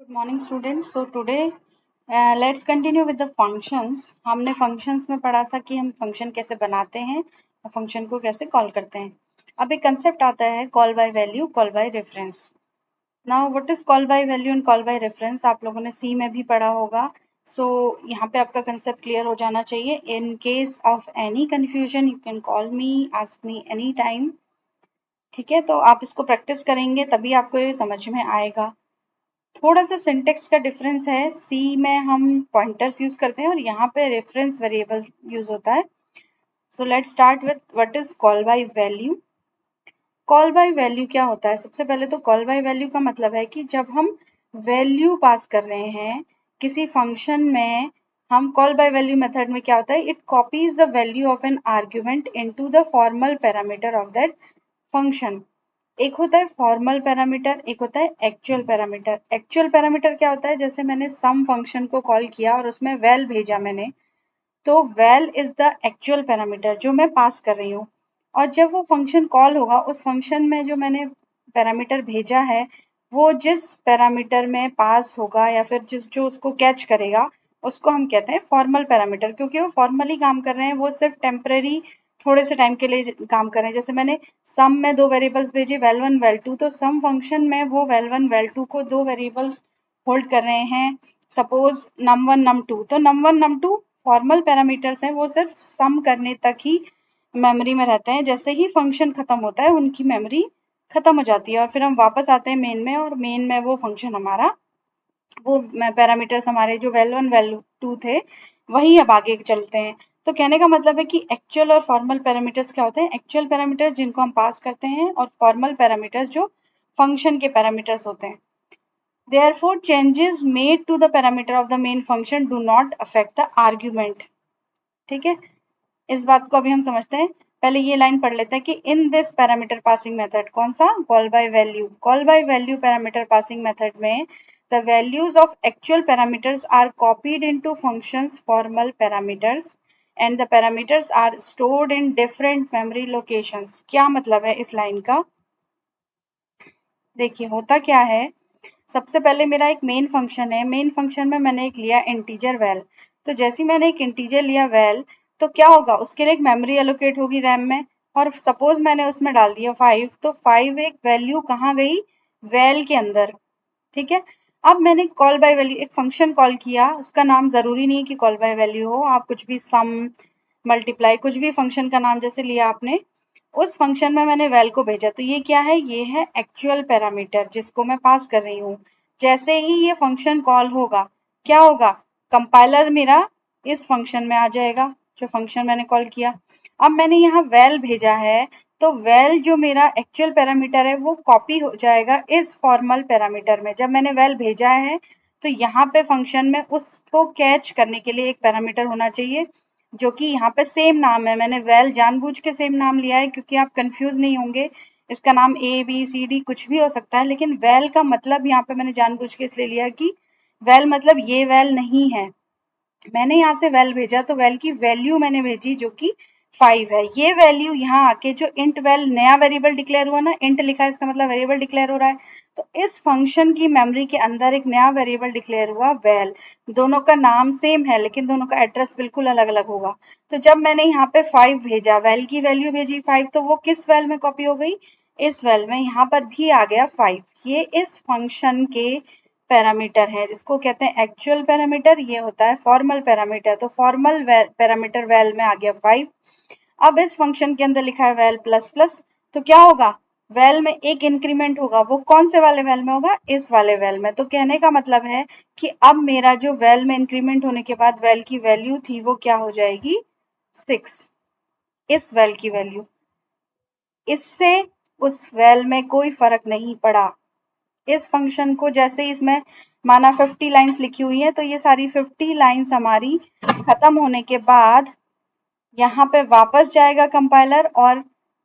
Good morning students. So today let's continue with the functions. हमने functions में पढ़ा था कि हम function कैसे बनाते हैं और function को कैसे call करते हैं. अब एक concept आता है call by value, call by reference. Now what is call by value and call by reference? आप लोगों ने C में भी पढ़ा होगा. So यहाँ पे आपका concept clear हो जाना चाहिए. In case of any confusion, you can call me, ask me anytime. ठीक है, तो आप इसको practice करेंगे तभी आपको ये समझ में आएगा. थोड़ा सा सिंटेक्स का डिफरेंस है. सी में हम पॉइंटर्स यूज करते हैं और यहाँ पे रेफरेंस वेरिएबल यूज होता है. So let's start with what is call by value. Call by value क्या होता है? सबसे पहले तो कॉल बाय वैल्यू का मतलब है कि जब हम वैल्यू पास कर रहे हैं किसी फंक्शन में, हम कॉल बाय वैल्यू मेथड में क्या होता है, it copies the value of an argument into the formal parameter of that function. एक होता है फॉर्मल पैरामीटर, एक होता है एक्चुअल पैरामीटर. एक्चुअल पैरामीटर क्या होता है? जैसे मैंने सम फंक्शन को कॉल किया और उसमें वैल भेजा मैंने, तो val is the actual parameter जो मैं पास कर रही हूँ. और जब वो फंक्शन कॉल होगा, उस फंक्शन में जो मैंने पैरामीटर भेजा है वो जिस पैरामीटर में पास होगा या फिर जो उसको कैच करेगा उसको हम कहते हैं फॉर्मल पैरामीटर. क्योंकि वो फॉर्मली काम कर रहे हैं, वो सिर्फ टेम्परेरी थोड़े से टाइम के लिए काम कर रहे हैं. जैसे मैंने सम में दो वेरिएबल्स भेजे, वेल वन वेल टू, तो सम फंक्शन में वो वेल वन वेल टू को दो वेरिएबल्स होल्ड कर रहे हैं. Suppose num one num two, तो num one num two formal parameters हैं, वो सिर्फ सम करने तक ही मेमोरी में रहते हैं. जैसे ही फंक्शन खत्म होता है उनकी मेमोरी खत्म हो जाती है और फिर हम वापस आते हैं मेन में, और मेन में वो फंक्शन हमारा, वो पैरामीटर्स हमारे जो वेल वन वेल टू थे वही अब आगे चलते हैं. तो कहने का मतलब है कि एक्चुअल और फॉर्मल पैरामीटर्स क्या होते हैं? एक्चुअल पैरामीटर्स जिनको हम पास करते हैं और फॉर्मल पैरामीटर्स जो फंक्शन के पैरामीटर्स होते हैं. Therefore, changes made to the parameter of the main function do not affect the argument. ठीक है, इस बात को अभी हम समझते हैं. पहले ये लाइन पढ़ लेते हैं कि in this parameter passing method, कौन सा? Call by value. Call by value parameter passing method में the values of actual parameters are copied into functions formal parameters and the parameters are stored in different memory locations. क्या मतलब है इस line का? देखिए होता क्या है, सबसे पहले मेरा एक मेन फंक्शन है. मेन फंक्शन में मैंने एक लिया इंटीजर वैल. तो जैसे ही मैंने एक इंटीजर लिया वैल, तो क्या होगा, उसके लिए एक मेमोरी एलोकेट होगी रैम में. और सपोज मैंने उसमें डाल दिया 5, तो 5 एक वैल्यू कहाँ गई? वैल के अंदर. ठीक है, अब मैंने कॉल बाय वैल्यू एक फंक्शन कॉल किया, उसका नाम जरूरी नहीं है कि कॉल बाय वैल्यू हो, आप कुछ भी सम मल्टीप्लाई कुछ भी फंक्शन का नाम जैसे लिया आपने, उस फंक्शन में मैंने वैल को भेजा. तो ये क्या है? ये है एक्चुअल पैरामीटर जिसको मैं पास कर रही हूँ. जैसे ही ये फंक्शन कॉल होगा, क्या होगा? कंपाइलर मेरा इस फंक्शन में आ जाएगा जो फंक्शन मैंने कॉल किया. अब मैंने यहाँ वैल भेजा है, तो वैल जो मेरा एक्चुअल पैरामीटर है वो कॉपी हो जाएगा इस फॉर्मल पैरामीटर में. जब मैंने वैल भेजा है तो यहाँ पे फंक्शन में उसको कैच करने के लिए एक पैरामीटर होना चाहिए जो कि यहाँ पे सेम नाम है. मैंने वैल जानबूझ के सेम नाम लिया है क्योंकि आप कंफ्यूज नहीं होंगे. इसका नाम ए बी सी डी कुछ भी हो सकता है, लेकिन वैल का मतलब यहाँ पे मैंने जानबूझ के इसलिए लिया कि वैल मतलब ये वैल नहीं है. मैंने यहाँ से वैल भेजा तो वैल की वैल्यू मैंने भेजी जो कि 5 है. ये वैल्यू यहाँ आके जो इंट वैल नया वेरिएबल डिक्लेयर हुआ ना, इंट लिखा है इसका मतलब वेरिएबल डिक्लेयर हो रहा है, तो इस फंक्शन की मेमोरी के अंदर एक नया वेरिएबल डिक्लेयर हुआ वैल. दोनों का नाम सेम है लेकिन दोनों का एड्रेस बिल्कुल अलग अलग होगा. तो जब मैंने यहाँ पे 5 भेजा, वैल की वैल्यू भेजी 5, तो वो किस वैल में कॉपी हो गई? इस वैल में. यहाँ पर भी आ गया 5. ये इस फंक्शन के पैरामीटर है जिसको कहते हैं एक्चुअल पैरामीटर. ये होता है फॉर्मल पैरामीटर. तो फॉर्मल पैरामीटर वैल में आ गया 5. अब इस फंक्शन के अंदर लिखा है वैल प्लस प्लस, तो क्या होगा? वैल में एक इंक्रीमेंट होगा. वो कौन से वाले वैल में होगा? इस वाले वैल में. तो कहने का मतलब है कि अब मेरा जो वैल में इंक्रीमेंट होने के बाद वैल की वैल्यू थी वो क्या हो जाएगी? 6. इस वैल की वैल्यू. इससे उस वैल में कोई फर्क नहीं पड़ा. इस फंक्शन को जैसे ही इसमें माना 50 लाइंस लिखी हुई है, तो ये सारी 50 लाइंस हमारी खत्म होने के बाद यहाँ पे वापस जाएगा कंपाइलर, और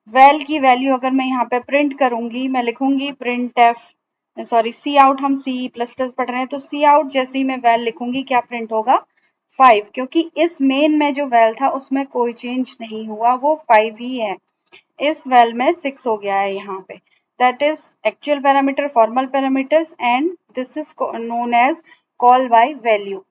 वैल की वैल्यू अगर मैं यहाँ पे प्रिंट करूंगी, मैं लिखूंगी printf, sorry cout, हम सी प्लस प्लस पढ़ रहे हैं, तो सी आउट जैसे ही मैं वैल लिखूंगी क्या प्रिंट होगा? 5. क्योंकि इस मेन में जो वैल था उसमें कोई चेंज नहीं हुआ, वो 5 ही है. इस वैल में 6 हो गया है यहाँ पे. that is actual parameter, formal parameters, and this is known as call by value.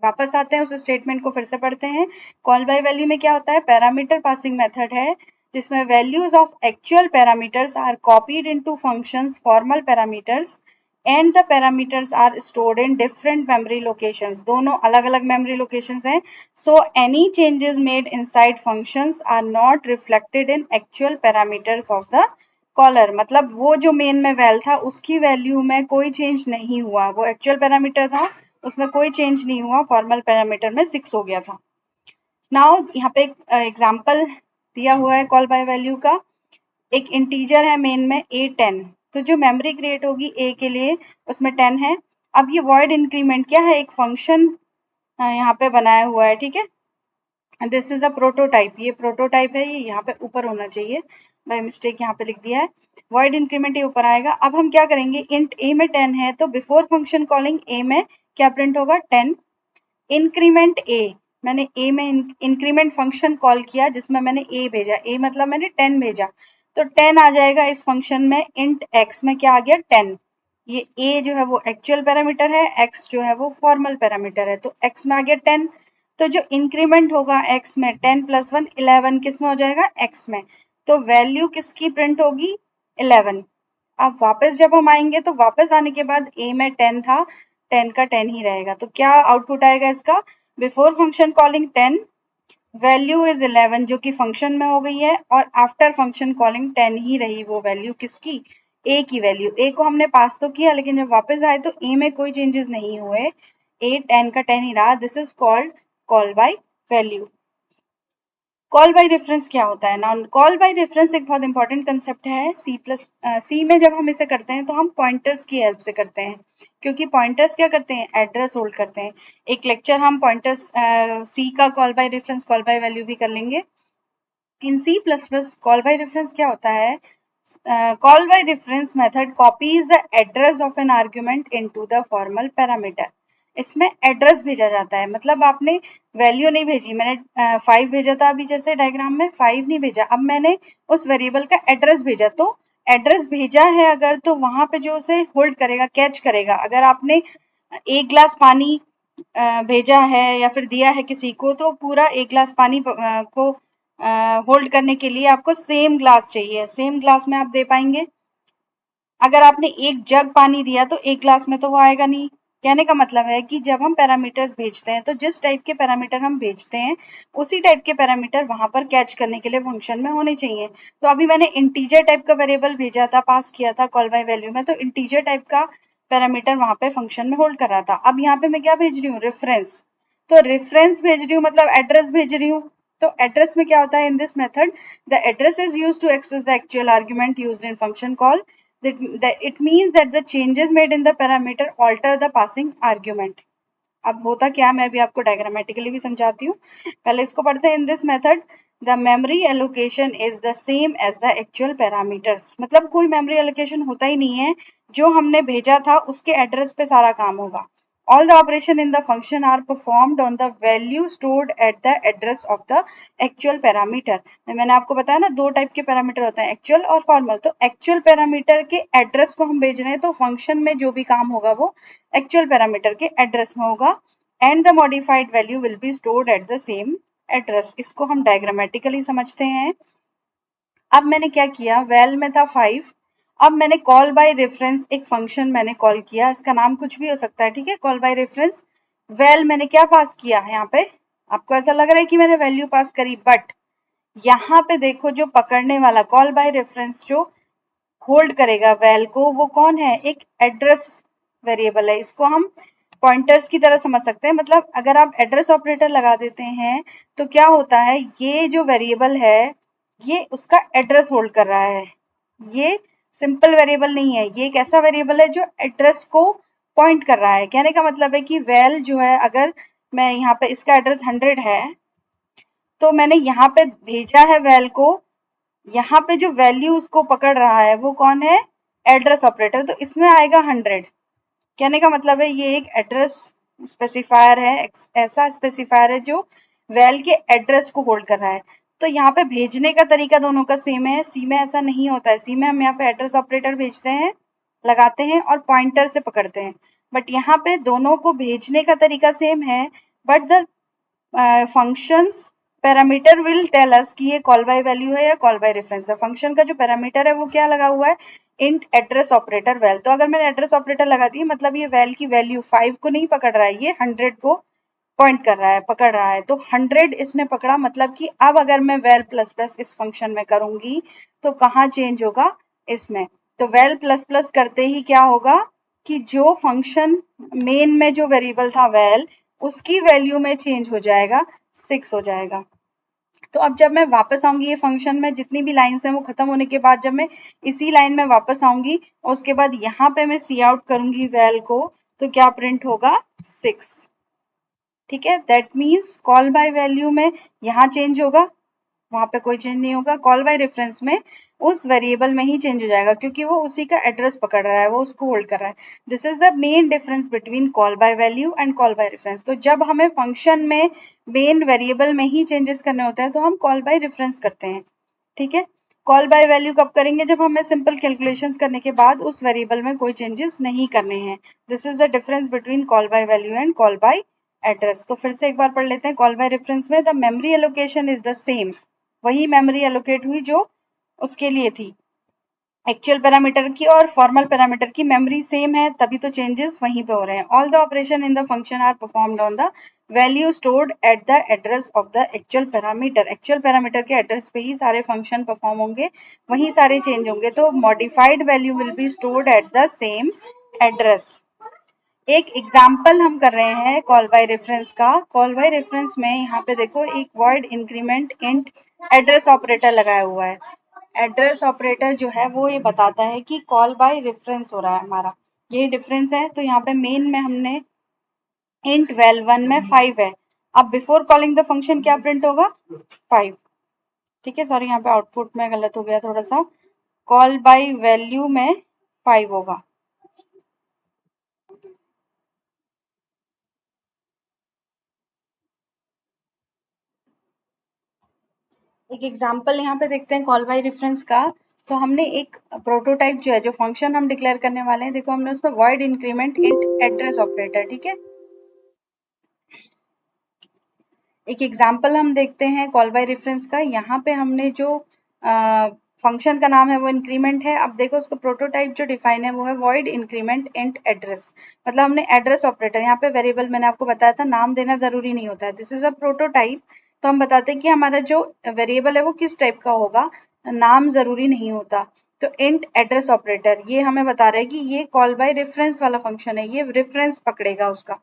वापस आते हैं उस स्टेटमेंट को फिर से पढ़ते हैं. कॉल बाय वैल्यू में क्या होता है? पैरामीटर पासिंग मेथड है जिसमें values of actual parameters are copied into functions formal parameters and the parameters are stored in different memory locations. दोनों अलग अलग मेमोरी लोकेशंस हैं. So any changes made inside functions are not reflected in actual parameters of the caller. मतलब वो जो main में well था उसकी वैल्यू में कोई चेंज नहीं हुआ. वो एक्चुअल पैरामीटर था, उसमें कोई चेंज नहीं हुआ. फॉर्मल पैरामीटर में 6 हो गया था. नाउ यहाँ पे एक एग्जांपल दिया हुआ है कॉल बाय वैल्यू का. एक इंटीजर है मेन में a10, तो जो मेमोरी क्रिएट होगी a के लिए उसमें 10 है. अब ये वॉइड इंक्रीमेंट क्या है? एक फंक्शन यहाँ पे बनाया हुआ है. ठीक है, दिस इज अ प्रोटोटाइप. ये प्रोटोटाइप है, ये यहाँ पे ऊपर होना चाहिए, बाय मिस्टेक यहाँ पे लिख दिया है. वॉइड इंक्रीमेंट ये ऊपर आएगा. अब हम क्या करेंगे? इंट a में 10 है तो बिफोर फंक्शन कॉलिंग a में क्या प्रिंट होगा? 10. इंक्रीमेंट a, मैंने a में इंक्रीमेंट फंक्शन कॉल किया जिसमें मैंने a भेजा. a मतलब मैंने 10 भेजा, तो 10 आ जाएगा इस फंक्शन में. इंट x में क्या आ गया? 10. ये a जो है वो एक्चुअल पैरामीटर है, x जो है वो फॉर्मल पैरामीटर है, तो x में आ गया 10. तो जो इंक्रीमेंट होगा x में 10 + 1 11 किस में हो जाएगा? x में. तो वैल्यू किसकी प्रिंट होगी? 11. अब वापस जब हम आएंगे तो वापस आने के बाद a में 10 था, 10 का 10 ही रहेगा. तो क्या आउटपुट आएगा इसका? Before function calling 10 value is 11 जो कि फंक्शन में हो गई है, और आफ्टर फंक्शन कॉलिंग 10 ही रही वो वैल्यू. किसकी? a की वैल्यू. a को हमने पास तो किया लेकिन जब वापस आए तो a में कोई चेंजेस नहीं हुए, a 10 का 10 ही रहा. This is called call by value. Call by reference क्या होता है? नाउ कॉल बाय रेफरेंस एक बहुत इंपॉर्टेंट कंसेप्ट है. सी में जब हम इसे करते हैं तो हम पॉइंटर्स की हेल्प से करते हैं, क्योंकि पॉइंटर्स क्या करते हैं? एड्रेस होल्ड करते हैं. एक लेक्चर हम पॉइंटर्स सी का call by reference, call by value भी कर लेंगे. इन C++ कॉल बाय रेफरेंस क्या होता है? Call by reference method copies the address of an argument into the formal parameter. इसमें एड्रेस भेजा जाता है, मतलब आपने वैल्यू नहीं भेजी. मैंने 5 भेजा था अभी, जैसे डायग्राम में 5 नहीं भेजा, अब मैंने उस वेरिएबल का एड्रेस भेजा. तो एड्रेस भेजा है अगर, तो वहां पे जो उसे होल्ड करेगा, कैच करेगा. अगर आपने 1 ग्लास पानी भेजा है या फिर दिया है किसी को, तो पूरा 1 ग्लास पानी को होल्ड करने के लिए आपको सेम ग्लास चाहिए. सेम ग्लास में आप दे पाएंगे. अगर आपने एक जग पानी दिया तो एक ग्लास में तो वो आएगा नहीं. कहने का मतलब है कि जब हम पैरामीटर्स भेजते हैं तो जिस टाइप के पैरामीटर हम भेजते हैं उसी टाइप के पैरामीटर वहां पर कैच करने के लिए फंक्शन में होने चाहिए. तो अभी मैंने इंटीजर टाइप का वेरिएबल भेजा था, पास किया था कॉल बाय वैल्यू में, तो इंटीजर टाइप का पैरामीटर वहां पे फंक्शन में होल्ड कर रहा था. अब यहाँ पे मैं क्या भेज रही हूँ? रेफरेंस. तो रेफरेंस भेज रही हूँ मतलब एड्रेस भेज रही हूँ. तो एड्रेस में क्या होता है? In this method the address is used to access the actual argument used in function call. that it means that the changes made in the parameter alter the passing argument. अब होता क्या, मैं भी आपको डायग्रामेटिकली भी समझाती हूँ. पहले इसको पढ़ते हैं. In this method the memory allocation is the same as the actual parameters. मतलब कोई मेमोरी एलोकेशन होता ही नहीं है, जो हमने भेजा था उसके एड्रेस पे सारा काम होगा. All the operation in the function are performed on the value stored at the address of the actual parameter. मैंने आपको बताया ना, दो टाइप के पैरामीटर होते हैं, एक्चुअल और फॉर्मल. तो एक्चुअल पैरामीटर के एड्रेस को हम भेज रहे हैं, तो फंक्शन में जो भी काम होगा वो एक्चुअल पैरामीटर के एड्रेस में होगा. And the modified value will be stored at the same address. इसको हम डायग्रामेटिकली समझते हैं. अब मैंने क्या किया? वैल में था 5. अब मैंने कॉल बाय रेफरेंस एक फंक्शन मैंने कॉल किया, इसका नाम कुछ भी हो सकता है. ठीक है, कॉल बाय रेफरेंस. वैल मैंने क्या पास किया यहाँ पे? आपको ऐसा लग रहा है कि मैंने वैल्यू पास करी, बट यहाँ पे देखो जो पकड़ने वाला कॉल बाय रेफरेंस जो होल्ड करेगा वैल को, वो कौन है? एक एड्रेस वेरिएबल है. इसको हम पॉइंटर्स की तरह समझ सकते हैं. मतलब अगर आप एड्रेस ऑपरेटर लगा देते हैं तो क्या होता है? ये जो वेरिएबल है ये उसका एड्रेस होल्ड कर रहा है. ये सिंपल वेरिएबल नहीं है, ये एक ऐसा वेरिएबल है जो एड्रेस को पॉइंट कर रहा है. कहने का मतलब है कि वैल जो है, अगर मैं यहाँ पे इसका एड्रेस 100 है तो मैंने यहाँ पे भेजा है वैल को, यहाँ पे जो वैल्यू उसको पकड़ रहा है वो कौन है? Address operator. तो इसमें आएगा 100. कहने का मतलब है ये एक एड्रेस स्पेसिफायर है, ऐसा स्पेसिफायर है जो वैल के एड्रेस को होल्ड कर रहा है. तो यहाँ पे भेजने का तरीका दोनों का सेम है। सी में ऐसा नहीं होता है। सी में हम यहाँ पे एड्रेस ऑपरेटर भेजते हैं, लगाते हैं और पॉइंटर से पकड़ते हैं, बट यहाँ पे दोनों को भेजने का तरीका सेम है, but the functions parameter will tell us कि ये कॉल बाय वैल्यू है या कॉल बाय रेफरेंस है। फंक्शन का जो पैरामीटर है वो क्या लगा हुआ है, इंट एड्रेस ऑपरेटर वैल। तो अगर मैंने एड्रेस ऑपरेटर लगा दी मतलब ये वैल की वैल्यू 5 को नहीं पकड़ रहा है, ये 100 को पॉइंट कर रहा है, पकड़ रहा है। तो 100 इसने पकड़ा, मतलब कि अब अगर मैं वैल प्लस प्लस इस फंक्शन में करूंगी तो कहाँ चेंज होगा, इसमें। तो वैल प्लस प्लस करते ही क्या होगा कि जो फंक्शन मेन में जो वेरिएबल था वैल, उसकी वैल्यू में चेंज हो जाएगा, 6 हो जाएगा। तो अब जब मैं वापस आऊंगी ये फंक्शन में, जितनी भी लाइन्स हैं वो खत्म होने के बाद जब मैं इसी लाइन में वापस आऊंगी और उसके बाद यहाँ पे मैं सी आउट करूंगी वैल को, तो क्या प्रिंट होगा, 6। ठीक है, that means call by value में यहाँ चेंज होगा, वहां पे कोई चेंज नहीं होगा। कॉल बाय रेफरेंस में उस वेरिएबल में ही चेंज हो जाएगा, क्योंकि वो उसी का एड्रेस पकड़ रहा है, वो उसको होल्ड कर रहा है। This is the main difference between call by value and call by reference. तो जब हमें फंक्शन में मेन वेरिएबल में ही चेंजेस करने होते हैं तो हम कॉल बाय रेफरेंस करते हैं। ठीक है, कॉल बाय वैल्यू कब करेंगे, जब हमें सिंपल कैलकुलेशंस करने के बाद उस वेरिएबल में कोई चेंजेस नहीं करने हैं। This is the difference between call by value and call by address. तो फिर से एक बार पढ़ लेते हैं। कॉल बाय रेफरेंस में the memory allocation is the same, वही मेमोरी एलोकेट हुई जो उसके लिए थी, एक्चुअल पैरामीटर की और फॉर्मल पैरामीटर की मेमोरी सेम है, तभी तो चेंजेस वहीं पे हो रहे हैं। All the operation in the function are performed on the value stored at the address of the actual parameter. Actual parameter के एड्रेस पे ही सारे फंक्शन परफॉर्म होंगे, वहीं सारे चेंज होंगे। तो modified value will be stored at the same address. एक example हम कर रहे हैं कॉल बाय रेफरेंस का। कॉल बाय रेफरेंस में यहाँ पे देखो एक void increment int address operator लगाया हुआ है। एड्रेस ऑपरेटर जो है वो ये बताता है कि कॉल बाय रेफरेंस हो रहा है हमारा, यही डिफरेंस है। तो यहाँ पे मेन में हमने इंट val1 में 5 है, अब बिफोर कॉलिंग द फंक्शन क्या प्रिंट होगा, 5। ठीक है, सॉरी यहाँ पे आउटपुट में गलत हो गया थोड़ा सा, कॉल बाय वैल्यू में 5 होगा। एक एग्जाम्पल यहाँ पे देखते हैं कॉल बाय रेफरेंस का। तो हमने एक प्रोटोटाइप जो है, जो फंक्शन हम डिक्लेयर करने वाले हैं, देखो हमने उसमें void increment int address operator, ठीक है। एक एग्जाम्पल हम देखते हैं कॉल बाय रेफरेंस का। यहाँ पे हमने जो फंक्शन का नाम है वो इंक्रीमेंट है। अब देखो उसका प्रोटोटाइप जो डिफाइन है वो है वॉइड इंक्रीमेंट इंट एड्रेस, मतलब हमने एड्रेस ऑपरेटर, यहाँ पे वेरिएबल मैंने आपको बताया था नाम देना जरूरी नहीं होता है, दिस इज अ प्रोटोटाइप। तो हम बताते हैं कि हमारा जो वेरिएबल है वो किस टाइप का होगा, नाम जरूरी नहीं होता। तो इंट एड्रेस ऑपरेटर ये हमें बता रहा है कि ये कॉल बाय रेफरेंस वाला फंक्शन है, ये रेफरेंस पकड़ेगा उसका।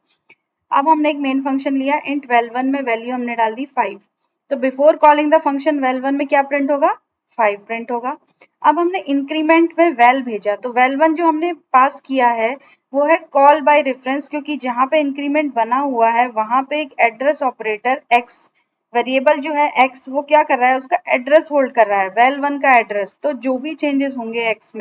अब हमने एक मेन फंक्शन लिया, इंट val1 में वैल्यू हमने डाल दी 5। तो before calling the function val1 में क्या प्रिंट होगा, 5 प्रिंट होगा। अब हमने इंक्रीमेंट में वैल भेजा, तो val1 जो हमने पास किया है वो है कॉल बाय रेफरेंस, क्योंकि जहां पे इंक्रीमेंट बना हुआ है वहां पे एक एड्रेस ऑपरेटर x वेरिएबल जो है x वो क्या कर रहा है, उसका एड्रेस होल्ड कर रहा है, val1 का एड्रेस। तो जो भी चेंजेस होंगे x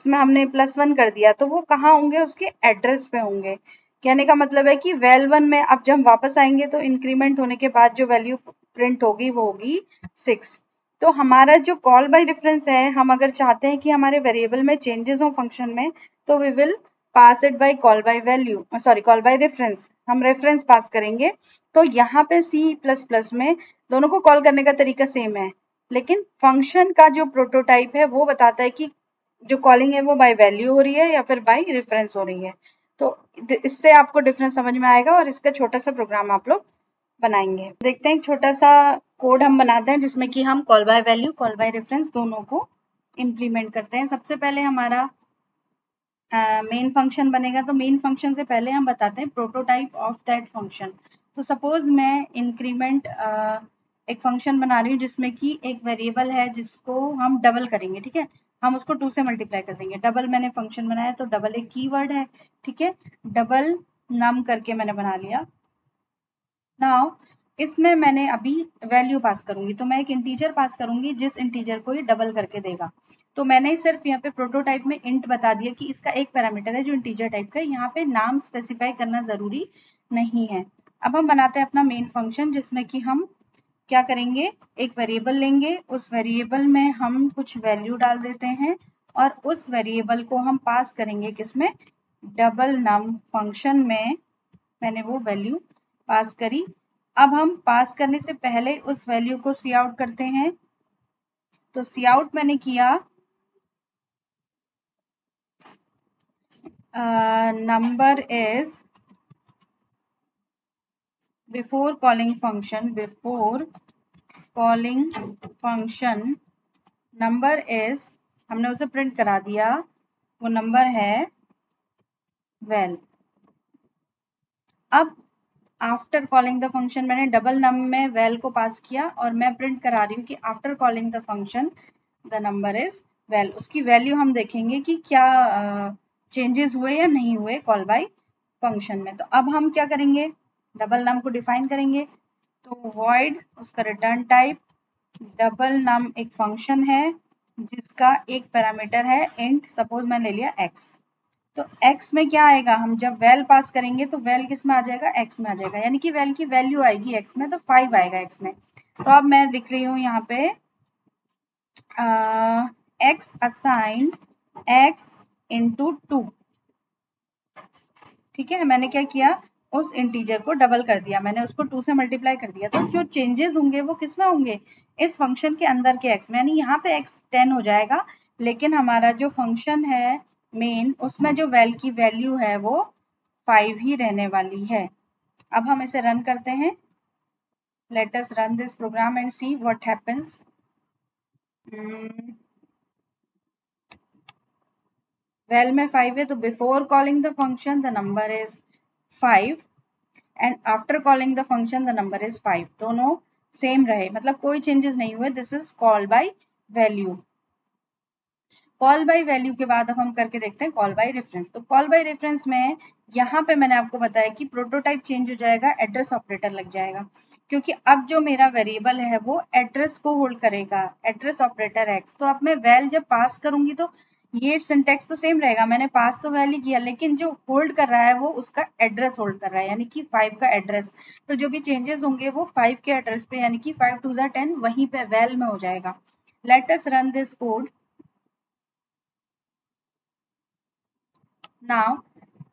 में हमने +1 कर दिया, तो वो कहाँ होंगे, उसके एड्रेस पे होंगे। कहने का मतलब है कि val1 में अब जब हम वापस आएंगे तो इंक्रीमेंट होने के बाद जो वैल्यू प्रिंट होगी वो होगी 6। तो हमारा जो कॉल बाय रेफरेंस है, हम अगर चाहते हैं कि हमारे वेरिएबल में चेंजेस हो फंक्शन में, तो we will pass it by call by value, sorry call by reference, हम रेफरेंस पास करेंगे। तो यहाँ पे C++ में दोनों को कॉल करने का तरीका सेम है, लेकिन फंक्शन का जो प्रोटोटाइप है वो बताता है कि जो कॉलिंग है वो बाय वैल्यू हो रही है या फिर बाय रेफरेंस हो रही है। तो इससे आपको डिफरेंस समझ में आएगा और इसका छोटा सा प्रोग्राम आप लोग बनाएंगे। देखते हैं एक छोटा सा कोड हम बनाते हैं जिसमें कि हम call by value call by reference दोनों को इम्प्लीमेंट करते हैं। सबसे पहले हमारा मेन फंक्शन बनेगा, तो मेन फंक्शन से पहले हम बताते हैं प्रोटोटाइप ऑफ दैट फंक्शन। तो सपोज मैं इंक्रीमेंट एक फंक्शन बना रही हूँ जिसमें कि एक वेरिएबल है जिसको हम डबल करेंगे, ठीक है, हम उसको 2 से मल्टीप्लाई कर देंगे। डबल मैंने फंक्शन बनाया, तो डबल एक कीवर्ड है, ठीक है, डबल नम करके मैंने बना लिया। नाउ इसमें मैंने अभी वैल्यू पास करूंगी, तो मैं एक इंटीजर पास करूंगी जिस इंटीजर को ये डबल करके देगा। तो मैंने सिर्फ यहाँ पे प्रोटोटाइप में इंट बता दिया कि इसका एक पैरामीटर है जो इंटीजर टाइप का है, यहाँ पे नाम स्पेसिफाई करना जरूरी नहीं है। अब हम बनाते हैं अपना मेन फंक्शन जिसमें कि हम क्या करेंगे, एक वेरिएबल लेंगे, उस वेरिएबल में हम कुछ वैल्यू डाल देते हैं और उस वेरिएबल को हम पास करेंगे किसमें, डबल नम फंक्शन में मैंने वो वैल्यू पास करी। अब हम पास करने से पहले उस वैल्यू को सी आउट करते हैं। तो सी आउट मैंने किया number is before calling function number is, हमने उसे प्रिंट करा दिया, वो नंबर है well। अब आफ्टर कॉलिंग द फंक्शन मैंने डबल नम में well को पास किया और मैं प्रिंट करा रही हूँ कि after calling the function the number is well। उसकी वैल्यू हम देखेंगे कि क्या चेंजेस हुए या नहीं हुए कॉल बाय फंक्शन में। तो अब हम क्या करेंगे, डबल नम को डिफाइन करेंगे। तो void उसका रिटर्न टाइप, डबल नम एक फंक्शन है जिसका एक पैरामीटर है इंट, सपोज मैंने ले लिया x। तो x में क्या आएगा, हम जब वैल पास करेंगे तो वैल किस में आ जाएगा, x में आ जाएगा, यानी कि वैल की वैल्यू आएगी x में, तो 5 आएगा x में। तो अब मैं लिख रही हूँ यहाँ पे x असाइन x इंटू 2। ठीक है, मैंने क्या किया, उस इंटीजर को डबल कर दिया, मैंने उसको 2 से मल्टीप्लाई कर दिया। तो जो चेंजेस होंगे वो किस में होंगे, इस फंक्शन के अंदर के x में, यानी यहाँ पे x 10 हो जाएगा, लेकिन हमारा जो फंक्शन है मेन उसमें जो वैल की वैल्यू है वो 5 ही रहने वाली है। अब हम इसे रन करते हैं, let us run this program and see what happens. Val में 5 है, तो before calling the function the number is 5 and after calling the function the number is 5, दोनों सेम रहे, मतलब कोई चेंजेस नहीं हुए। This is call by value. Call by value के बाद अब हम करके देखते हैं कॉल बाय रेफरेंस। तो कॉल बाय रेफरेंस में यहाँ पे मैंने आपको बताया कि प्रोटोटाइप चेंज हो जाएगा, एड्रेस ऑपरेटर लग जाएगा, क्योंकि अब जो मेरा वेरिएबल है वो एड्रेस को होल्ड करेगा, एड्रेस ऑपरेटर एक्स। तो अब मैं वैल जब पास करूंगी तो ये सिंटेक्स तो सेम रहेगा, मैंने पास तो वैल ही किया, लेकिन जो होल्ड कर रहा है वो उसका एड्रेस होल्ड कर रहा है, यानी कि 5 का एड्रेस। तो जो भी चेंजेस होंगे वो 5 के एड्रेस पे, यानी कि 5 2 10 वहीं पे वैल में हो जाएगा। Late us run this code. Now,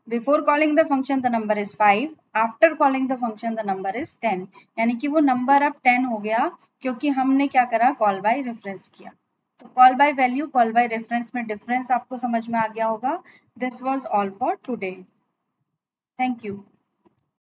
before calling the function the number is 5, after calling the function the number is 10, यानी कि वो नंबर अब 10 हो गया क्योंकि हमने क्या करा, कॉल बाय रेफरेंस किया। तो call by value call by reference में डिफरेंस आपको समझ में आ गया होगा। This was all for today, thank you.